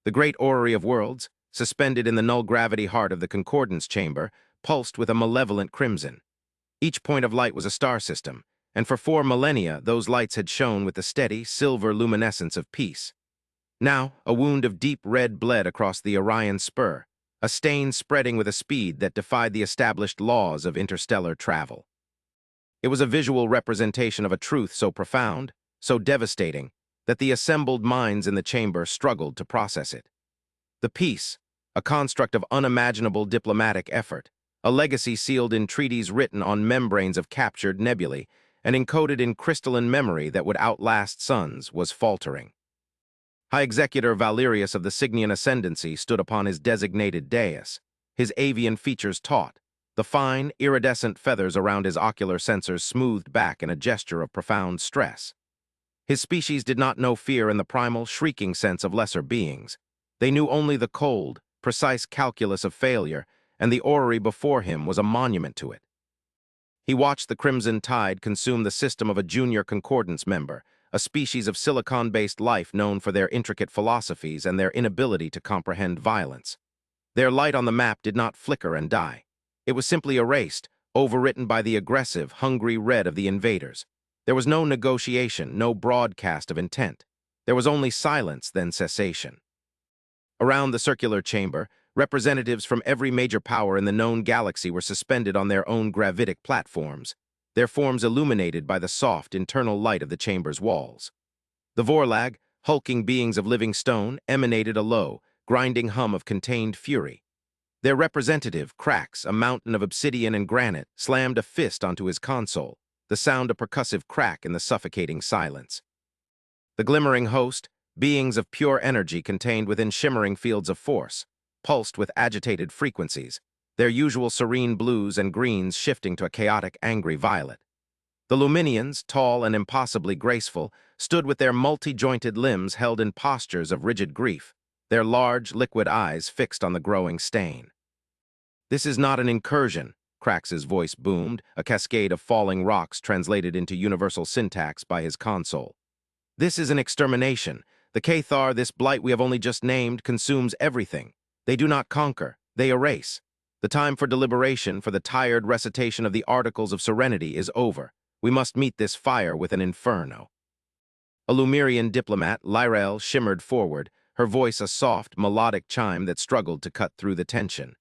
The great orrery of worlds, suspended in the null-gravity heart of the concordance chamber, pulsed with a malevolent crimson. Each point of light was a star system, and for 4 millennia those lights had shone with the steady, silver luminescence of peace. Now, a wound of deep red bled across the Orion spur, a stain spreading with a speed that defied the established laws of interstellar travel. It was a visual representation of a truth so profound, so devastating, that the assembled minds in the chamber struggled to process it. The peace, a construct of unimaginable diplomatic effort, a legacy sealed in treaties written on membranes of captured nebulae and encoded in crystalline memory that would outlast suns, was faltering. High Executor Valerius of the Cygnian Ascendancy stood upon his designated dais, his avian features taut, the fine, iridescent feathers around his ocular sensors smoothed back in a gesture of profound stress. His species did not know fear in the primal, shrieking sense of lesser beings. They knew only the cold, precise calculus of failure, and the orrery before him was a monument to it. He watched the crimson tide consume the system of a junior concordance member, a species of silicon-based life known for their intricate philosophies and their inability to comprehend violence. Their light on the map did not flicker and die. It was simply erased, overwritten by the aggressive, hungry red of the invaders. There was no negotiation, no broadcast of intent. There was only silence, then cessation. Around the circular chamber, representatives from every major power in the known galaxy were suspended on their own gravitic platforms, their forms illuminated by the soft, internal light of the chamber's walls. The Vorlag, hulking beings of living stone, emanated a low, grinding hum of contained fury. Their representative, Krax, a mountain of obsidian and granite, slammed a fist onto his console, the sound a percussive crack in the suffocating silence. The glimmering host, beings of pure energy contained within shimmering fields of force, pulsed with agitated frequencies, their usual serene blues and greens shifting to a chaotic, angry violet. The Luminians, tall and impossibly graceful, stood with their multi-jointed limbs held in postures of rigid grief, their large, liquid eyes fixed on the growing stain. "This is not an incursion," Krax's voice boomed, a cascade of falling rocks translated into universal syntax by his console. "This is an extermination. The Cathar, this blight we have only just named, consumes everything. They do not conquer, they erase. The time for deliberation, for the tired recitation of the Articles of Serenity is over. We must meet this fire with an inferno." A Lumerian diplomat, Lyrael, shimmered forward, her voice a soft, melodic chime that struggled to cut through the tension.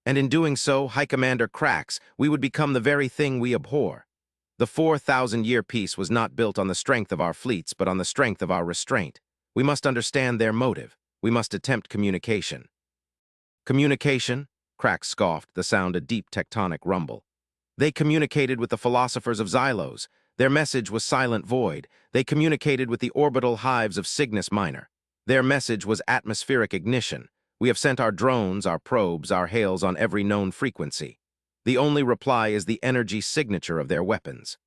"And in doing so, High Commander Krax, we would become the very thing we abhor. The 4,000-year peace was not built on the strength of our fleets, but on the strength of our restraint. We must understand their motive. We must attempt communication." "Communication?" Krax scoffed, the sound a deep tectonic rumble. "They communicated with the philosophers of Xylos. Their message was silent void. They communicated with the orbital hives of Cygnus Minor. Their message was atmospheric ignition. We have sent our drones, our probes, our hails on every known frequency. The only reply is the energy signature of their weapons."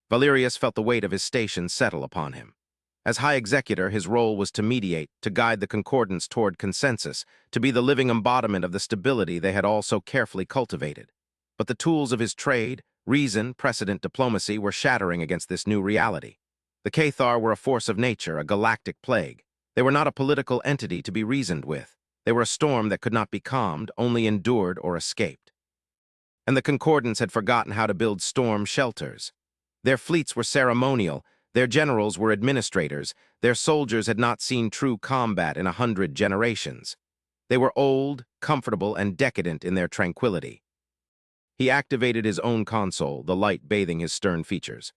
Valerius felt the weight of his station settle upon him. As High Executor, his role was to mediate, to guide the concordance toward consensus, to be the living embodiment of the stability they had all so carefully cultivated. But the tools of his trade, reason, precedent, diplomacy were shattering against this new reality. The Cathar were a force of nature, a galactic plague. They were not a political entity to be reasoned with. They were a storm that could not be calmed, only endured or escaped. And the concordance had forgotten how to build storm shelters. Their fleets were ceremonial, their generals were administrators, their soldiers had not seen true combat in 100 generations. They were old, comfortable, and decadent in their tranquility. He activated his own console, the light bathing his stern features.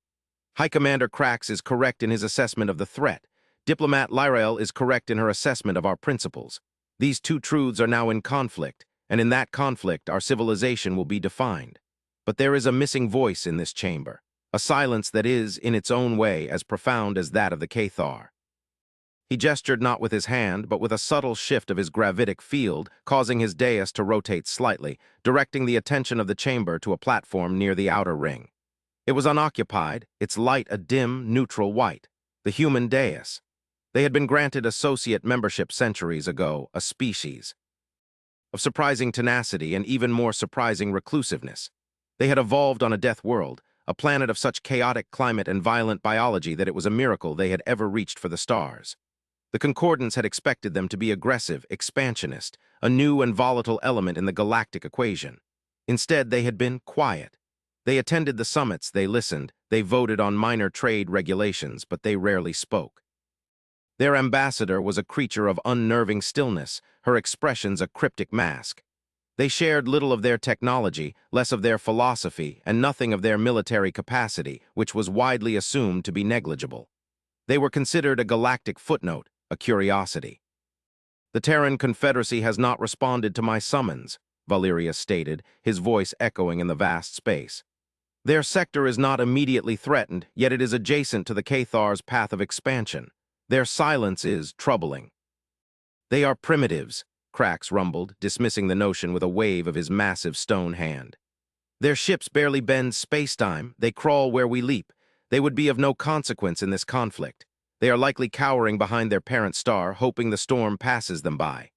"High Commander Krax is correct in his assessment of the threat. Diplomat Lyrael is correct in her assessment of our principles. These two truths are now in conflict, and in that conflict our civilization will be defined. But there is a missing voice in this chamber. A silence that is, in its own way, as profound as that of the Cathar." He gestured not with his hand, but with a subtle shift of his gravitic field, causing his dais to rotate slightly, directing the attention of the chamber to a platform near the outer ring. It was unoccupied, its light a dim, neutral white, the human dais. They had been granted associate membership centuries ago, a species of surprising tenacity and even more surprising reclusiveness. They had evolved on a death world, a planet of such chaotic climate and violent biology that it was a miracle they had ever reached for the stars. The Concordants had expected them to be aggressive, expansionist, a new and volatile element in the galactic equation. Instead, they had been quiet. They attended the summits, they listened, they voted on minor trade regulations, but they rarely spoke. Their ambassador was a creature of unnerving stillness, her expressions a cryptic mask. They shared little of their technology, less of their philosophy, and nothing of their military capacity, which was widely assumed to be negligible. They were considered a galactic footnote, a curiosity. "The Terran Confederacy has not responded to my summons," Valerius stated, his voice echoing in the vast space. "Their sector is not immediately threatened, yet it is adjacent to the Cathar's path of expansion. Their silence is troubling." "They are primitives," Krax rumbled, dismissing the notion with a wave of his massive stone hand. "Their ships barely bend space-time, they crawl where we leap. They would be of no consequence in this conflict. They are likely cowering behind their parent star, hoping the storm passes them by."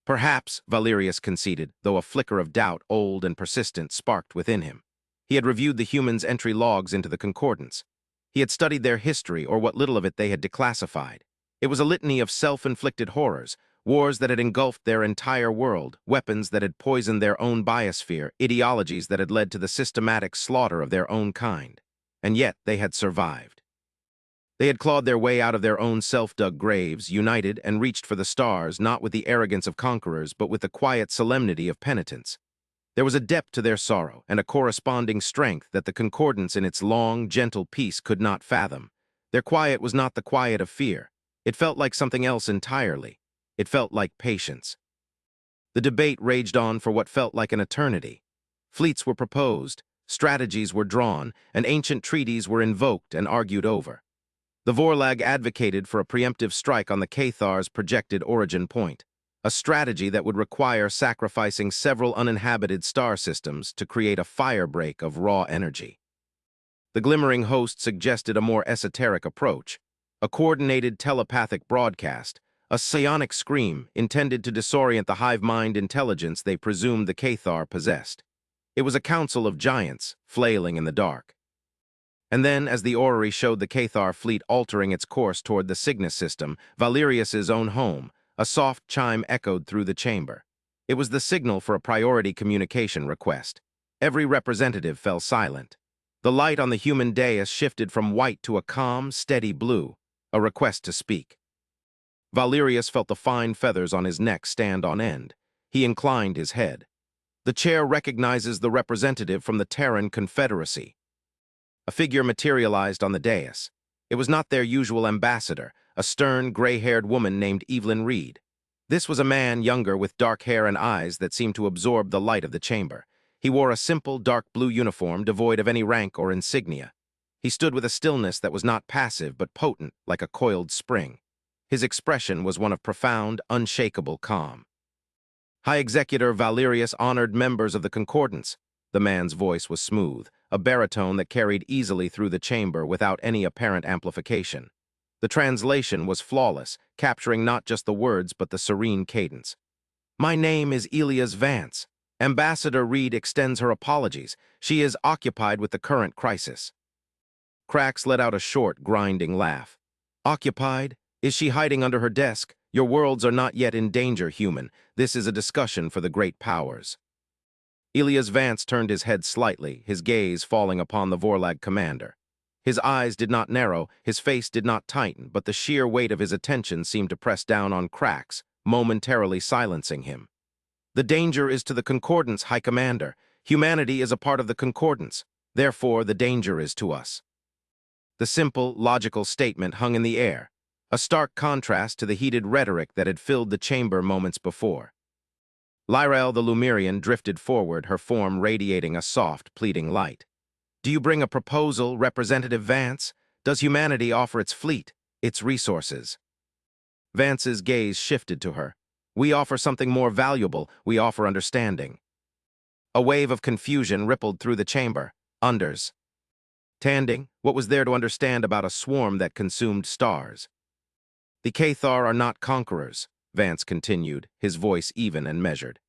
"Perhaps," Valerius conceded, though a flicker of doubt, old and persistent, sparked within him. He had reviewed the humans' entry logs into the Concordance. He had studied their history, or what little of it they had declassified. It was a litany of self-inflicted horrors, wars that had engulfed their entire world, weapons that had poisoned their own biosphere, ideologies that had led to the systematic slaughter of their own kind. And yet they had survived. They had clawed their way out of their own self-dug graves, united and reached for the stars, not with the arrogance of conquerors, but with the quiet solemnity of penitence. There was a depth to their sorrow and a corresponding strength that the Concordance in its long, gentle peace could not fathom. Their quiet was not the quiet of fear. It felt like something else entirely. It felt like patience. The debate raged on for what felt like an eternity. Fleets were proposed, strategies were drawn, and ancient treaties were invoked and argued over. The Vorlag advocated for a preemptive strike on the Cathar's projected origin point, a strategy that would require sacrificing several uninhabited star systems to create a firebreak of raw energy. The glimmering host suggested a more esoteric approach, a coordinated telepathic broadcast, a psionic scream intended to disorient the hive-mind intelligence they presumed the Cathar possessed. It was a council of giants, flailing in the dark. And then, as the orrery showed the Cathar fleet altering its course toward the Cygnus system, Valerius's own home, a soft chime echoed through the chamber. It was the signal for a priority communication request. Every representative fell silent. The light on the human dais shifted from white to a calm, steady blue, a request to speak. Valerius felt the fine feathers on his neck stand on end. He inclined his head. "The chair recognizes the representative from the Terran Confederacy." A figure materialized on the dais. It was not their usual ambassador, a stern, gray-haired woman named Evelyn Reed. This was a man younger with dark hair and eyes that seemed to absorb the light of the chamber. He wore a simple, dark blue uniform devoid of any rank or insignia. He stood with a stillness that was not passive but potent, like a coiled spring. His expression was one of profound, unshakable calm. "High Executor Valerius honored members of the Concordance." The man's voice was smooth, a baritone that carried easily through the chamber without any apparent amplification. The translation was flawless, capturing not just the words but the serene cadence. "My name is Elias Vance. Ambassador Reed extends her apologies. She is occupied with the current crisis." Krax let out a short, grinding laugh. "Occupied? Is she hiding under her desk? Your worlds are not yet in danger, human. This is a discussion for the great powers." Elias Vance turned his head slightly, his gaze falling upon the Vorlag commander. His eyes did not narrow, his face did not tighten, but the sheer weight of his attention seemed to press down on Krax, momentarily silencing him. "The danger is to the Concordance, High Commander. Humanity is a part of the Concordance. Therefore, the danger is to us." The simple, logical statement hung in the air, a stark contrast to the heated rhetoric that had filled the chamber moments before. Lyrael the Lumerian drifted forward, her form radiating a soft, pleading light. "Do you bring a proposal, Representative Vance? Does humanity offer its fleet, its resources?" Vance's gaze shifted to her. "We offer something more valuable. We offer understanding." A wave of confusion rippled through the chamber. Unders. Tanding, what was there to understand about a swarm that consumed stars? "The Cathar are not conquerors," Vance continued, his voice even and measured.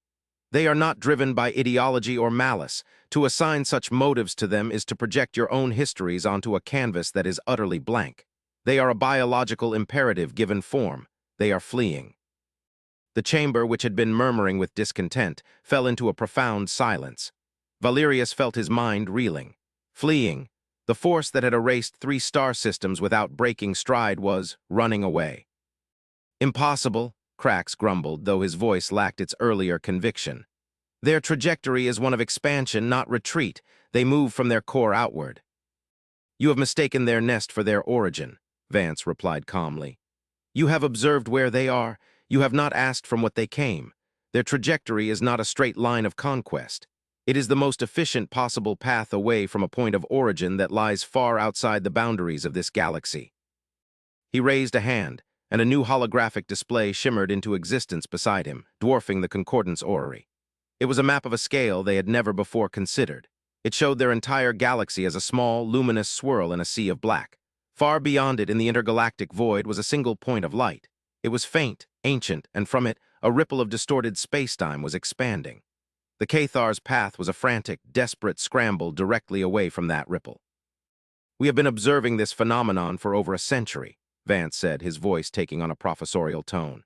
"They are not driven by ideology or malice. To assign such motives to them is to project your own histories onto a canvas that is utterly blank. They are a biological imperative given form. They are fleeing. The chamber, which had been murmuring with discontent, fell into a profound silence. Valerius felt his mind reeling. Fleeing. The force that had erased 3 star systems without breaking stride was running away. Impossible, Crax grumbled, though his voice lacked its earlier conviction. Their trajectory is one of expansion, not retreat. They move from their core outward. You have mistaken their nest for their origin, Vance replied calmly. You have observed where they are. You have not asked from what they came. Their trajectory is not a straight line of conquest. It is the most efficient possible path away from a point of origin that lies far outside the boundaries of this galaxy. He raised a hand, and a new holographic display shimmered into existence beside him, dwarfing the Concordance orrery. It was a map of a scale they had never before considered. It showed their entire galaxy as a small, luminous swirl in a sea of black. Far beyond it in the intergalactic void was a single point of light. It was faint, ancient, and from it, a ripple of distorted spacetime was expanding. The Cathar's path was a frantic, desperate scramble directly away from that ripple. We have been observing this phenomenon for over a century, Vance said, his voice taking on a professorial tone.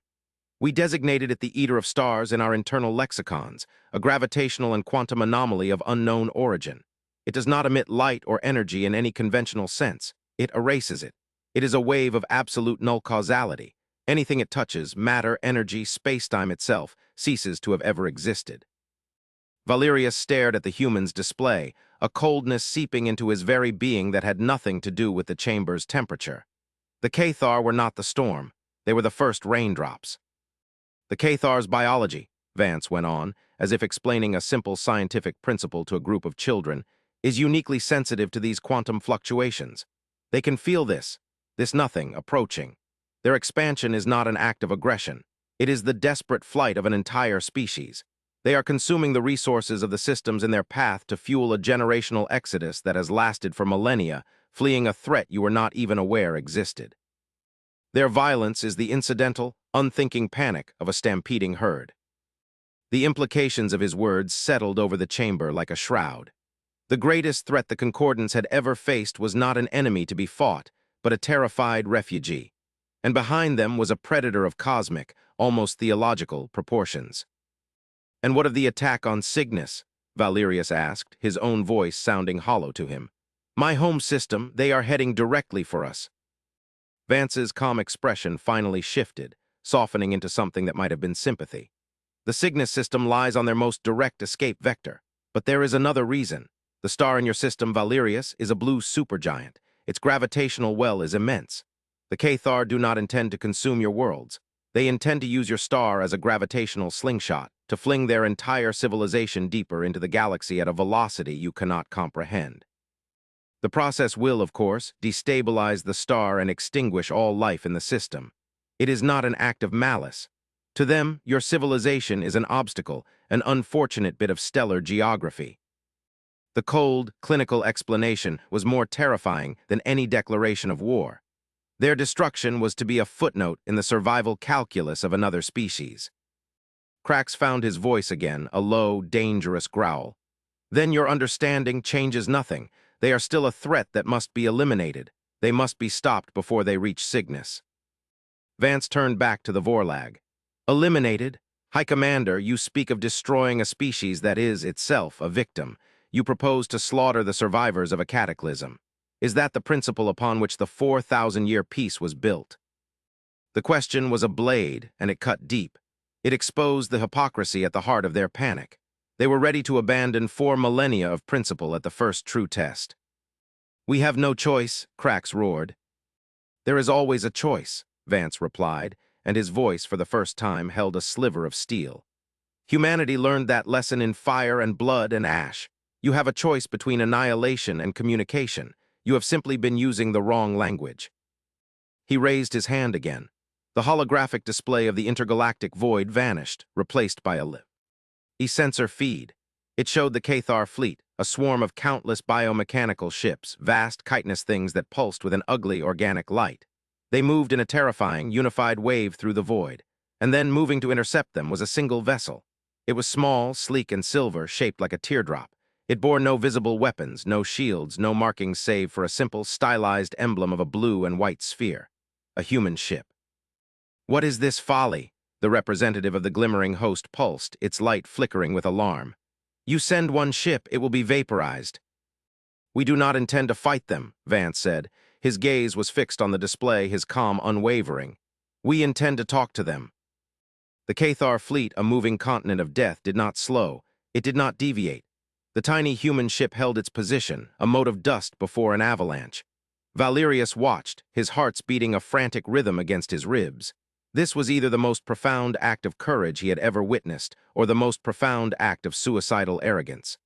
We designated it the Eater of Stars in our internal lexicons, a gravitational and quantum anomaly of unknown origin. It does not emit light or energy in any conventional sense. It erases it. It is a wave of absolute null causality. Anything it touches, matter, energy, space-time itself, ceases to have ever existed. Valerius stared at the human's display, a coldness seeping into his very being that had nothing to do with the chamber's temperature. The Cathar were not the storm. They were the first raindrops. The Cathar's biology, Vance went on, as if explaining a simple scientific principle to a group of children, is uniquely sensitive to these quantum fluctuations. They can feel this nothing, approaching. Their expansion is not an act of aggression. It is the desperate flight of an entire species. They are consuming the resources of the systems in their path to fuel a generational exodus that has lasted for millennia, fleeing a threat you were not even aware existed. Their violence is the incidental, unthinking panic of a stampeding herd. The implications of his words settled over the chamber like a shroud. The greatest threat the Concordance had ever faced was not an enemy to be fought, but a terrified refugee. And behind them was a predator of cosmic, almost theological, proportions. And what of the attack on Cygnus? Valerius asked, his own voice sounding hollow to him. My home system, they are heading directly for us. Vance's calm expression finally shifted, softening into something that might have been sympathy. The Cygnus system lies on their most direct escape vector. But there is another reason. The star in your system, Valerius, is a blue supergiant. Its gravitational well is immense. The Cathar do not intend to consume your worlds. They intend to use your star as a gravitational slingshot, to fling their entire civilization deeper into the galaxy at a velocity you cannot comprehend. The process will, of course, destabilize the star and extinguish all life in the system. It is not an act of malice. To them, your civilization is an obstacle, an unfortunate bit of stellar geography. The cold, clinical explanation was more terrifying than any declaration of war. Their destruction was to be a footnote in the survival calculus of another species. Crax found his voice again, a low, dangerous growl. Then your understanding changes nothing. They are still a threat that must be eliminated. They must be stopped before they reach Cygnus. Vance turned back to the Vorlag. Eliminated? High Commander, you speak of destroying a species that is, itself, a victim. You propose to slaughter the survivors of a cataclysm. Is that the principle upon which the 4,000-year peace was built? The question was a blade, and it cut deep. It exposed the hypocrisy at the heart of their panic. They were ready to abandon 4 millennia of principle at the first true test. We have no choice, Crax roared. There is always a choice, Vance replied, and his voice for the first time held a sliver of steel. Humanity learned that lesson in fire and blood and ash. You have a choice between annihilation and communication. You have simply been using the wrong language. He raised his hand again. The holographic display of the intergalactic void vanished, replaced by a sensor feed. It showed the Cathar fleet, a swarm of countless biomechanical ships, vast chitinous things that pulsed with an ugly organic light. They moved in a terrifying, unified wave through the void, and then moving to intercept them was a single vessel. It was small, sleek, and silver, shaped like a teardrop. It bore no visible weapons, no shields, no markings save for a simple, stylized emblem of a blue and white sphere. A human ship. "What is this folly?" The representative of the glimmering host pulsed, its light flickering with alarm. "You send one ship, it will be vaporized." "We do not intend to fight them," Vance said. His gaze was fixed on the display, his calm unwavering. "We intend to talk to them." The Cathar fleet, a moving continent of death, did not slow. It did not deviate. The tiny human ship held its position, a mote of dust before an avalanche. Valerius watched, his heart's beating a frantic rhythm against his ribs. This was either the most profound act of courage he had ever witnessed, or the most profound act of suicidal arrogance.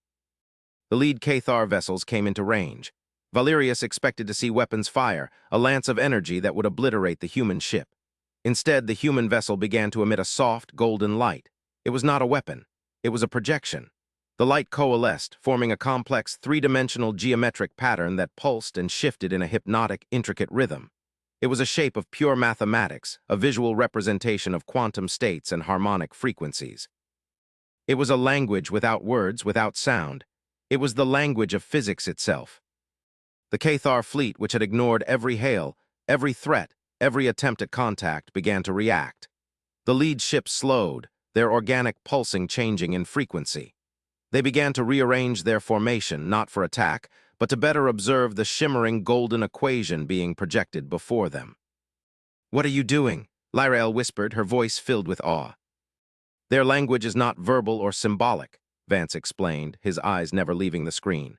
The lead Cathar vessels came into range. Valerius expected to see weapons fire, a lance of energy that would obliterate the human ship. Instead, the human vessel began to emit a soft, golden light. It was not a weapon. It was a projection. The light coalesced, forming a complex, three-dimensional geometric pattern that pulsed and shifted in a hypnotic, intricate rhythm. It was a shape of pure mathematics, a visual representation of quantum states and harmonic frequencies. It was a language without words, without sound. It was the language of physics itself. The Cathar fleet, which had ignored every hail, every threat, every attempt at contact, began to react. The lead ships slowed, their organic pulsing changing in frequency. They began to rearrange their formation, not for attack, but to better observe the shimmering golden equation being projected before them. "What are you doing?" Lyrael whispered, her voice filled with awe. "Their language is not verbal or symbolic," Vance explained, his eyes never leaving the screen.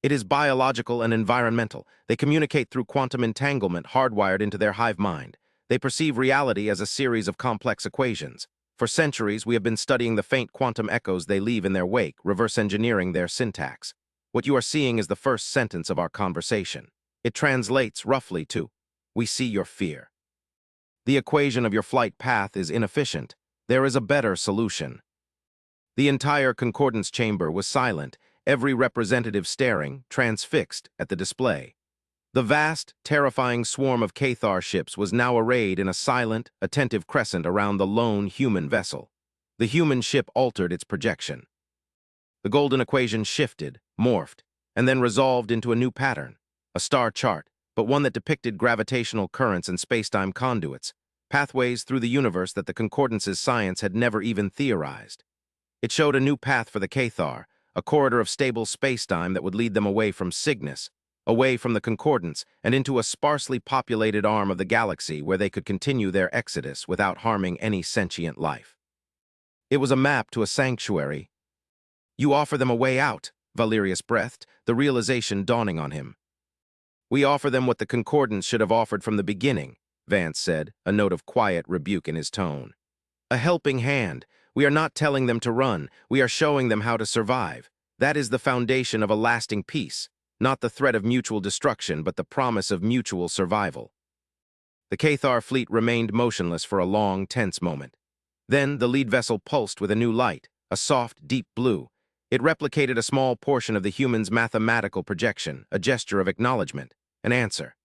"It is biological and environmental. They communicate through quantum entanglement hardwired into their hive mind. They perceive reality as a series of complex equations. For centuries, we have been studying the faint quantum echoes they leave in their wake, reverse engineering their syntax. What you are seeing is the first sentence of our conversation. It translates roughly to, 'We see your fear.' The equation of your flight path is inefficient. There is a better solution." The entire concordance chamber was silent, every representative staring, transfixed, at the display. The vast, terrifying swarm of Cathar ships was now arrayed in a silent, attentive crescent around the lone human vessel. The human ship altered its projection. The golden equation shifted, morphed, and then resolved into a new pattern, a star chart, but one that depicted gravitational currents and spacetime conduits, pathways through the universe that the Concordance's science had never even theorized. It showed a new path for the Cathar, a corridor of stable spacetime that would lead them away from Cygnus, away from the Concordance, and into a sparsely populated arm of the galaxy where they could continue their exodus without harming any sentient life. It was a map to a sanctuary. "You offer them a way out," Valerius breathed, the realization dawning on him. "We offer them what the Concordance should have offered from the beginning," Vance said, a note of quiet rebuke in his tone. "A helping hand. We are not telling them to run, we are showing them how to survive. That is the foundation of a lasting peace, not the threat of mutual destruction, but the promise of mutual survival." The Cathar fleet remained motionless for a long, tense moment. Then the lead vessel pulsed with a new light, a soft, deep blue. It replicated a small portion of the human's mathematical projection, a gesture of acknowledgement, an answer.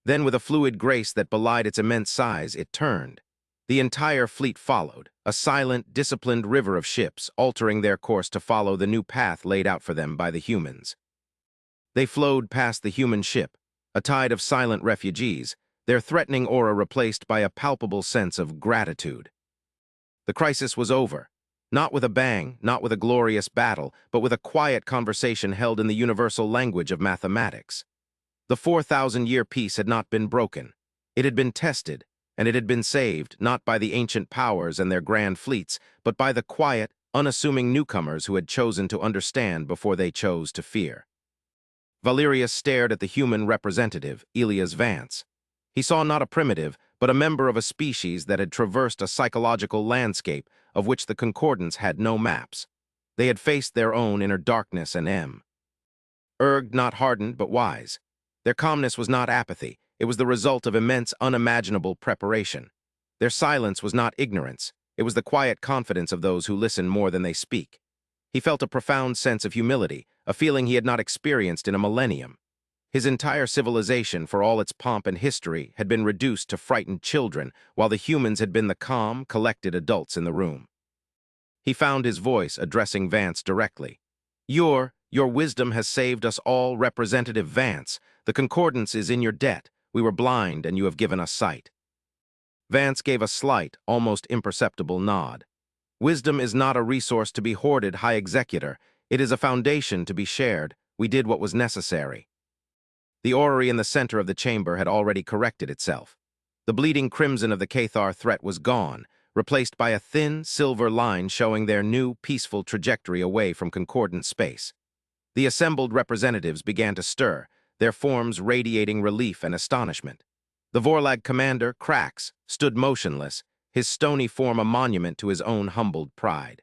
Then, with a fluid grace that belied its immense size, it turned. The entire fleet followed, a silent, disciplined river of ships, altering their course to follow the new path laid out for them by the humans. They flowed past the human ship, a tide of silent refugees, their threatening aura replaced by a palpable sense of gratitude. The crisis was over, not with a bang, not with a glorious battle, but with a quiet conversation held in the universal language of mathematics. The 4,000-year peace had not been broken. It had been tested, and it had been saved, not by the ancient powers and their grand fleets, but by the quiet, unassuming newcomers who had chosen to understand before they chose to fear. Valerius stared at the human representative, Elias Vance. He saw not a primitive, but a member of a species that had traversed a psychological landscape of which the Concordance had no maps. They had faced their own inner darkness and erged, not hardened, but wise. Their calmness was not apathy. It was the result of immense, unimaginable preparation. Their silence was not ignorance. It was the quiet confidence of those who listen more than they speak. He felt a profound sense of humility, a feeling he had not experienced in a millennium. His entire civilization, for all its pomp and history, had been reduced to frightened children, while the humans had been the calm, collected adults in the room. He found his voice addressing Vance directly. Your wisdom has saved us all, Representative Vance. The concordance is in your debt. We were blind, and you have given us sight." Vance gave a slight, almost imperceptible nod. "Wisdom is not a resource to be hoarded, High Executor. It is a foundation to be shared. We did what was necessary." The orrery in the center of the chamber had already corrected itself. The bleeding crimson of the Cathar threat was gone, replaced by a thin, silver line showing their new, peaceful trajectory away from concordant space. The assembled representatives began to stir, their forms radiating relief and astonishment. The Vorlag commander, Krax, stood motionless, his stony form a monument to his own humbled pride.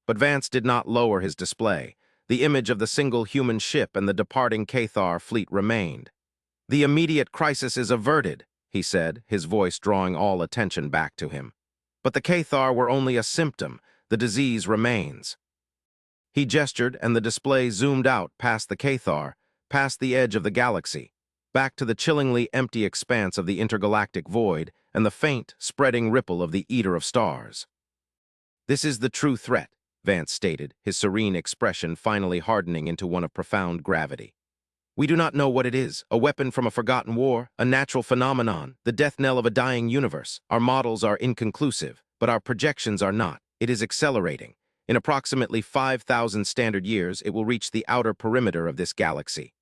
But Vance did not lower his display. The image of the single human ship and the departing Cathar fleet remained. "The immediate crisis is averted," he said, his voice drawing all attention back to him. "But the Cathar were only a symptom. The disease remains." He gestured, and the display zoomed out past the Cathar, past the edge of the galaxy, back to the chillingly empty expanse of the intergalactic void and the faint, spreading ripple of the Eater of Stars. "This is the true threat," Vance stated, his serene expression finally hardening into one of profound gravity. "We do not know what it is, a weapon from a forgotten war, a natural phenomenon, the death knell of a dying universe. Our models are inconclusive, but our projections are not. It is accelerating. In approximately 5,000 standard years, it will reach the outer perimeter of this galaxy."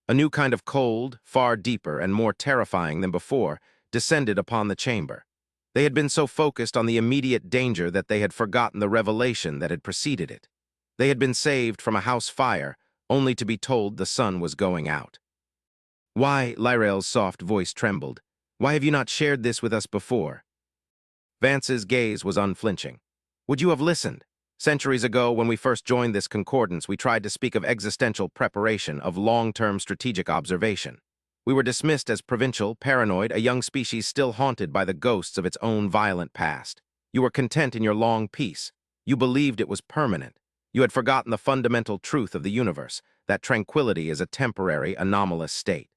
A new kind of cold, far deeper and more terrifying than before, descended upon the chamber. They had been so focused on the immediate danger that they had forgotten the revelation that had preceded it. They had been saved from a house fire, only to be told the sun was going out. "Why," Lyrael's soft voice trembled, "why have you not shared this with us before?" Vance's gaze was unflinching. "Would you have listened? Centuries ago, when we first joined this concordance, we tried to speak of existential preparation, of long-term strategic observation. We were dismissed as provincial, paranoid, a young species still haunted by the ghosts of its own violent past. You were content in your long peace. You believed it was permanent. You had forgotten the fundamental truth of the universe, that tranquility is a temporary, anomalous state.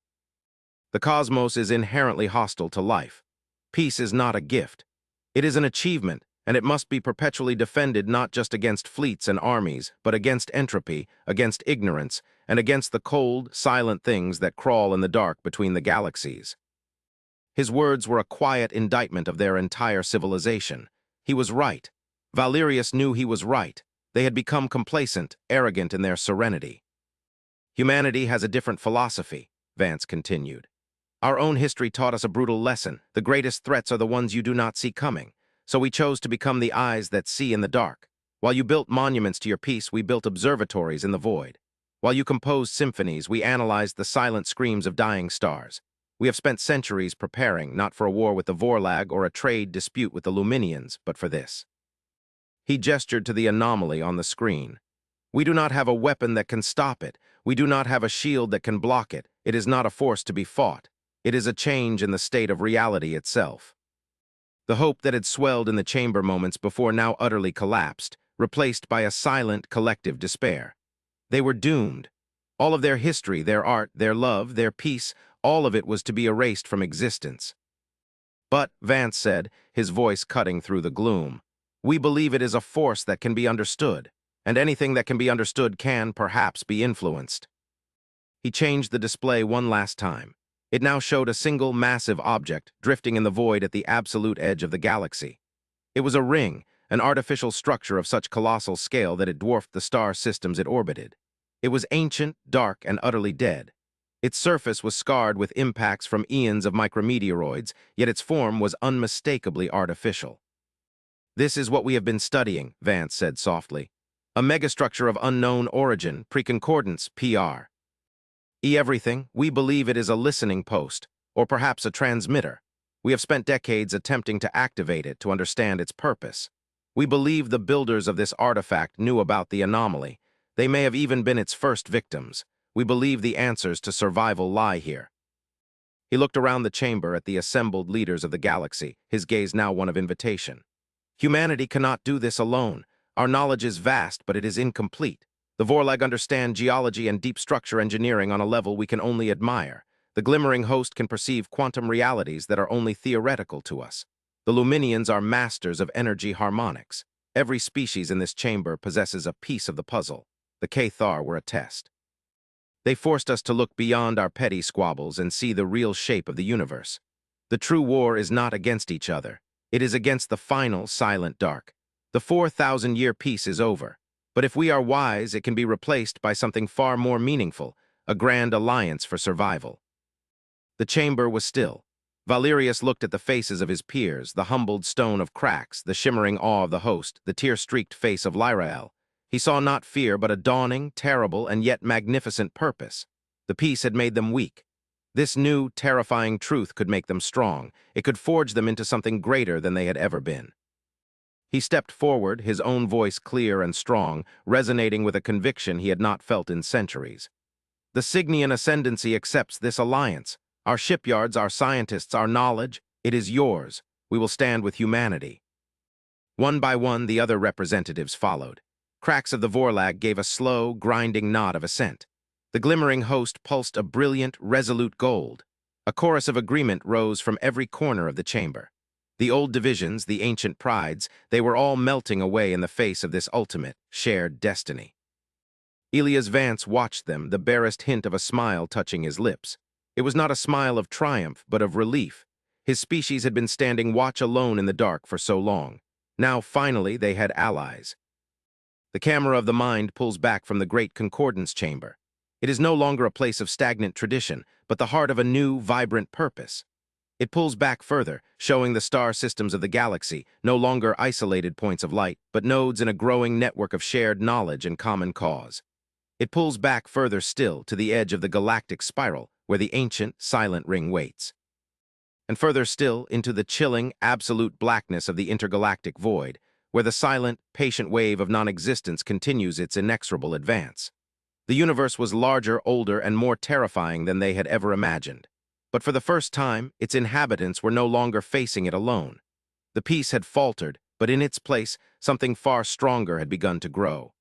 The cosmos is inherently hostile to life. Peace is not a gift. It is an achievement, and it must be perpetually defended not just against fleets and armies, but against entropy, against ignorance, and against the cold, silent things that crawl in the dark between the galaxies." His words were a quiet indictment of their entire civilization. He was right. Valerius knew he was right. They had become complacent, arrogant in their serenity. "Humanity has a different philosophy," Vance continued. "Our own history taught us a brutal lesson. The greatest threats are the ones you do not see coming. So we chose to become the eyes that see in the dark. While you built monuments to your peace, we built observatories in the void. While you composed symphonies, we analyzed the silent screams of dying stars. We have spent centuries preparing, not for a war with the Vorlag or a trade dispute with the Luminians, but for this." He gestured to the anomaly on the screen. "We do not have a weapon that can stop it. We do not have a shield that can block it. It is not a force to be fought. It is a change in the state of reality itself." The hope that had swelled in the chamber moments before now utterly collapsed, replaced by a silent, collective despair. They were doomed. All of their history, their art, their love, their peace, all of it was to be erased from existence. "But," Vance said, his voice cutting through the gloom, "we believe it is a force that can be understood, and anything that can be understood can, perhaps, be influenced." He changed the display one last time. It now showed a single massive object drifting in the void at the absolute edge of the galaxy. It was a ring, an artificial structure of such colossal scale that it dwarfed the star systems it orbited. It was ancient, dark, and utterly dead. Its surface was scarred with impacts from eons of micrometeoroids, yet its form was unmistakably artificial. "This is what we have been studying," Vance said softly. "A megastructure of unknown origin, preconcordance, PR. Everything, we believe it is a listening post, or perhaps a transmitter. We have spent decades attempting to activate it to understand its purpose. We believe the builders of this artifact knew about the anomaly. They may have even been its first victims. We believe the answers to survival lie here." He looked around the chamber at the assembled leaders of the galaxy, his gaze now one of invitation. "Humanity cannot do this alone. Our knowledge is vast, but it is incomplete. The Vorlag understand geology and deep structure engineering on a level we can only admire. The glimmering host can perceive quantum realities that are only theoretical to us. The Luminians are masters of energy harmonics. Every species in this chamber possesses a piece of the puzzle. the Cathar were a test. They forced us to look beyond our petty squabbles and see the real shape of the universe. The true war is not against each other. It is against the final, silent dark. The 4,000-year peace is over. But if we are wise, it can be replaced by something far more meaningful, a grand alliance for survival. The chamber was still. Valerius looked at the faces of his peers, the humbled stone of Crax, the shimmering awe of the host, the tear-streaked face of Lyrael. He saw not fear, but a dawning, terrible, and yet magnificent purpose. The peace had made them weak. This new, terrifying truth could make them strong. It could forge them into something greater than they had ever been. He stepped forward, his own voice clear and strong, resonating with a conviction he had not felt in centuries. The Cygnian ascendancy accepts this alliance. Our shipyards, our scientists, our knowledge, it is yours. We will stand with humanity. One by one, the other representatives followed. Crax of the Vorlag gave a slow, grinding nod of assent. The glimmering host pulsed a brilliant, resolute gold. A chorus of agreement rose from every corner of the chamber. The old divisions, the ancient prides, they were all melting away in the face of this ultimate, shared destiny. Elias Vance watched them, the barest hint of a smile touching his lips. It was not a smile of triumph, but of relief. His species had been standing watch alone in the dark for so long. Now, finally, they had allies. The camera of the mind pulls back from the great concordance chamber. It is no longer a place of stagnant tradition, but the heart of a new, vibrant purpose. It pulls back further, showing the star systems of the galaxy, no longer isolated points of light, but nodes in a growing network of shared knowledge and common cause. It pulls back further still to the edge of the galactic spiral, where the ancient, silent ring waits. And further still into the chilling, absolute blackness of the intergalactic void, where the silent, patient wave of non-existence continues its inexorable advance. The universe was larger, older, and more terrifying than they had ever imagined. But for the first time, its inhabitants were no longer facing it alone. The peace had faltered, but in its place, something far stronger had begun to grow.